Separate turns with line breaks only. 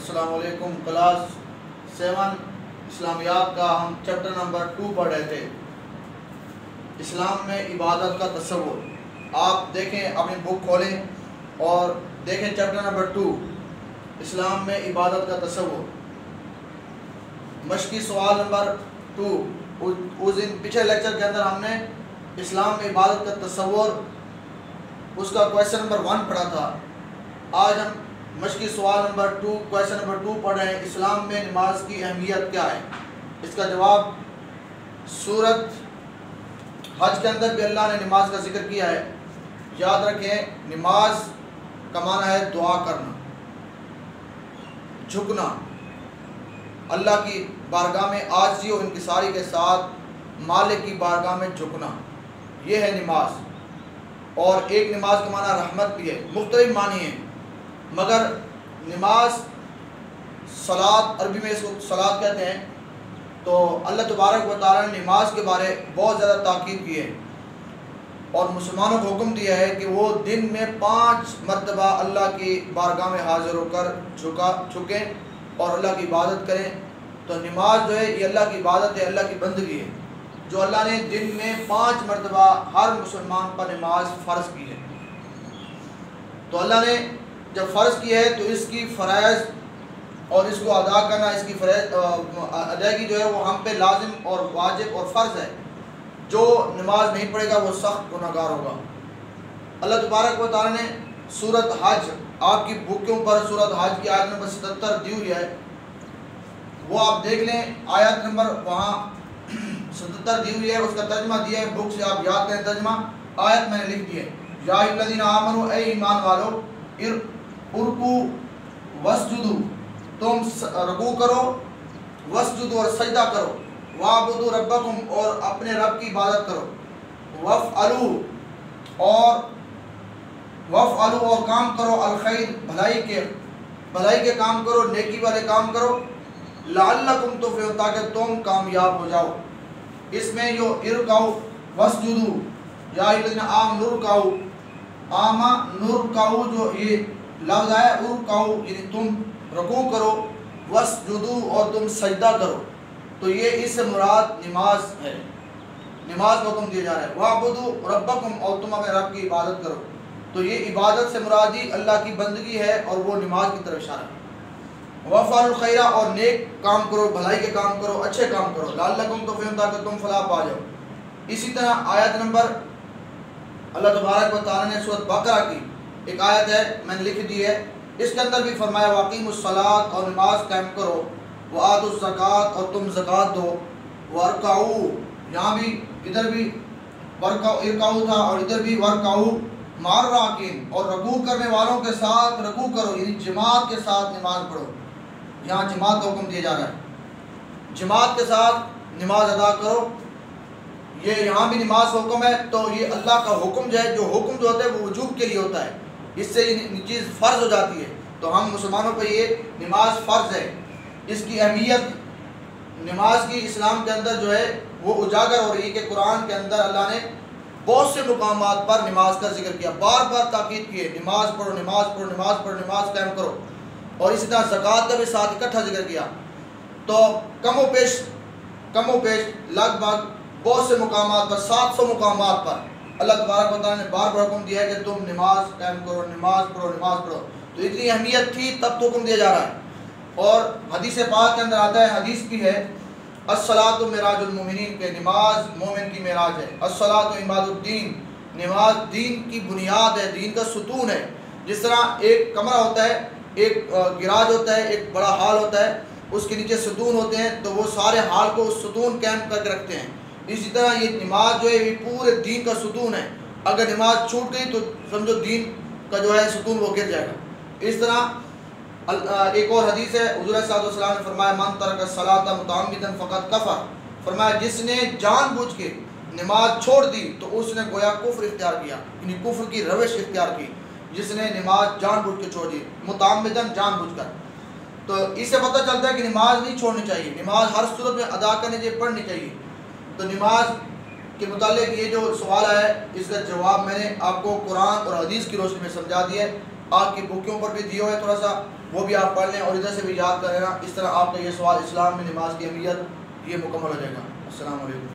السلام علیکم۔ کلاس 7 اسلامیات کا ہم چیپٹر نمبر 2 پڑھ رہے تھے، اسلام میں عبادت کا تصور۔ آپ دیکھیں، اپنی بک کھولیں اور دیکھیں چیپٹر نمبر 2، اسلام میں عبادت کا تصور۔ مشقی سوال نمبر 2، اس دن پچھلے لیکچر کے اندر ہم نے اسلام میں عبادت کا تصور، اس کا کویسچن نمبر 1 پڑھا تھا۔ آج ہم مشقی سوال نمبر 2، کویسچن نمبر 2 پڑھ رہے ہیں، اسلام میں نماز کی اہمیت کیا ہے؟ اس کا جواب سورت حج کے اندر بھی اللہ نے نماز کا ذکر کیا ہے۔ یاد رکھیں، نماز کا معنی ہے دعا کرنا، جھکنا، اللہ کی بارگاہ میں عاجزی و انکساری کے ساتھ مالک کی بارگاہ میں جھکنا، یہ ہے نماز۔ اور ایک نماز کا معنی رحمت بھی ہے، مختلف معنی ہیں، مگر نماز صلاۃ، عربی میں اس کو صلاۃ کہتے ہیں۔ تو اللہ تبارک و تعالیٰ نے نماز کے بارے بہت زیادہ تاکید کی ہے اور مسلمانوں کو حکم دیا ہے کہ وہ دن میں 5 مرتبہ اللہ کی بارگاہ میں حاضر ہو کر جھکیں اور اللہ کی عبادت کریں۔ تو نماز جو ہے یہ اللہ کی عبادت ہے، اللہ کی بندگی ہے، جو اللہ نے دن میں 5 مرتبہ ہر مسلمان پر نماز فرض کی ہے۔ تو اللہ نے جب فرض کی ہے تو اس کی فرائض اور اس کو ادا کرنا، اس کی ادائیگی جو ہے وہ ہم پہ لازم اور واجب اور فرض ہے۔ جو نماز نہیں پڑھے گا وہ سخت گناہگار ہوگا۔ اللہ تبارک و تعالیٰ نے سورت حج، آپ کی بکوں پر سورت حج کی آیت نمبر 77 دی ہوئی ہے، وہ آپ دیکھ لیں۔ آیت نمبر وہاں 77 دی ہوئی ہے، اس کا ترجمہ دیا ہے، بک سے آپ یاد کریں ترجمہ۔ آیت میں نے لکھ دی ہے، یا الذین آمنوا، اے ایمان والو، ارکو وسجدو، تم رکوع کرو، وسجدو اور سجدہ کرو، وعبدوا ربکم اور اپنے رب کی عبادت کرو، وفعلوا اور کام کرو، الخیر بھلائی کے کام کرو، نیکی والے کام کرو، لعلکم تفلحون تاکہ تم کامیاب ہو جاؤ۔ اس میں جو ارکعوا وسجدوا، یا الذین آمنوا ارکعوا، نرکعوا جو یہ لفظ ہے، ارکعوا یعنی تم رکوع کرو، وسجدوا اور تم سجدہ کرو، تو یہ اس سے مراد نماز ہے، نماز کا حکم دیا جا رہا ہے۔ وَاعْبُدُوا رَبَّكُمْ اور تم اپنے رب کی عبادت کرو، تو یہ عبادت سے مرادی اللہ کی بندگی ہے اور وہ نماز کی طرف اشارہ ہے۔ وَافْعَلُوا الْخَيْرَ اور نیک کام کرو، بھلائی کے کام کرو، اچھے کام کرو، لَعَلَّكُمْ تُفْلِحُونَ تاکہ تم فلاح پا جاؤ۔ اسی طرح آیت نمبر اللہ تبارک و تعالیٰ نے سورۃ بقرہ کی ایک آیت ہے، میں نے لکھ دی ہے، اس کے اندر بھی فرمایا وَأَقِیمُوا الصَّلَاةَ اور نماز قائم کرو، وَآتُوا الزَّکَاةَ اور تم زکوٰۃ دو، وَارْکَعُوا یہاں بھی ادھر بھی ارکعوا تھا اور ادھر بھی وارکعوا مع الراکعین اور رکوع کرنے والوں کے ساتھ رکوع کرو، یعنی جماعت کے ساتھ نماز پڑھو۔ یہاں جماعت کا حکم دیا جا رہا ہے، جماعت کے ساتھ نماز ادا کرو، یہ یہاں بھی نماز کا حکم ہے۔ تو یہ اللہ کا حکم جو ہے، جو حکم جو ہوتا ہے وہ وجوب کے لیے ہوتا ہے، اس سے یہ چیز فرض ہو جاتی ہے۔ تو ہم مسلمانوں پہ یہ نماز فرض ہے، اس کی اہمیت نماز کی اسلام کے اندر جو ہے وہ اجاگر ہو رہی ہے کہ قرآن کے اندر اللہ نے بہت سے مقامات پر نماز کا ذکر کیا، بار بار تاکید کی ہے، نماز پڑھو، نماز پڑھو، نماز پڑھو، نماز قائم کرو، اور اسی طرح زکوٰۃ کا بھی ساتھ اکٹھا ذکر کیا۔ تو کم و بیش لگ بھگ بہت سے مقامات پر، 700 مقامات پر اللہ تبارک و تعالیٰ نے بار بار حکم دیا ہے کہ تم نماز قائم کرو، نماز پڑھو، نماز پڑھو۔ تو اتنی اہمیت تھی تب تو حکم دیا جا رہا ہے۔ اور حدیث پاک کے اندر آتا ہے، حدیث بھی ہے، الصلاۃ معراج المومنین، کہ نماز مومن کی معراج ہے، الصلاۃ عماد الدین، نماز دین کی بنیاد ہے، دین کا ستون ہے۔ جس طرح ایک کمرہ ہوتا ہے، ایک گراج ہوتا ہے، ایک بڑا ہال ہوتا ہے، اس کے نیچے ستون ہوتے ہیں، تو وہ سارے ہال کو ستون قائم کر کے رکھتے ہیں۔ اسی طرح یہ نماز جو ہے یہ پورے دین کا ستون ہے، اگر نماز چھوٹ گئی تو سمجھو دین کا جو ہے ستون وہ گر جائے گا۔ اس طرح ایک اور حدیث ہے، حضور صلی اللہ علیہ وسلم نے فرمایا من ترک الصلاۃ متعمدا فقد کفر، فرمایا جس نے جان بوجھ کے نماز چھوڑ دی تو اس نے گویا کفر اختیار کیا، یعنی کفر کی روش اختیار کی، جس نے نماز جان بوجھ کے چھوڑ دی، متعمدا جان بوجھ کر۔ تو اس سے پتہ چلتا ہے کہ نماز نہیں چھوڑنی چاہیے، نماز ہر صورت میں ادا کرنی چاہیے، پڑھنی چاہیے۔ تو نماز کے متعلق یہ جو سوال ہے اس کا جواب میں نے آپ کو قرآن اور حدیث کی روشنی میں سمجھا دیا ہے، آپ کی بکوں پر بھی دیا ہے تھوڑا سا، وہ بھی آپ پڑھ لیں اور ادھر سے بھی یاد کر لینا. اس طرح آپ کا یہ سوال اسلام میں نماز کی اہمیت یہ مکمل ہو جائے گا. السلام علیکم.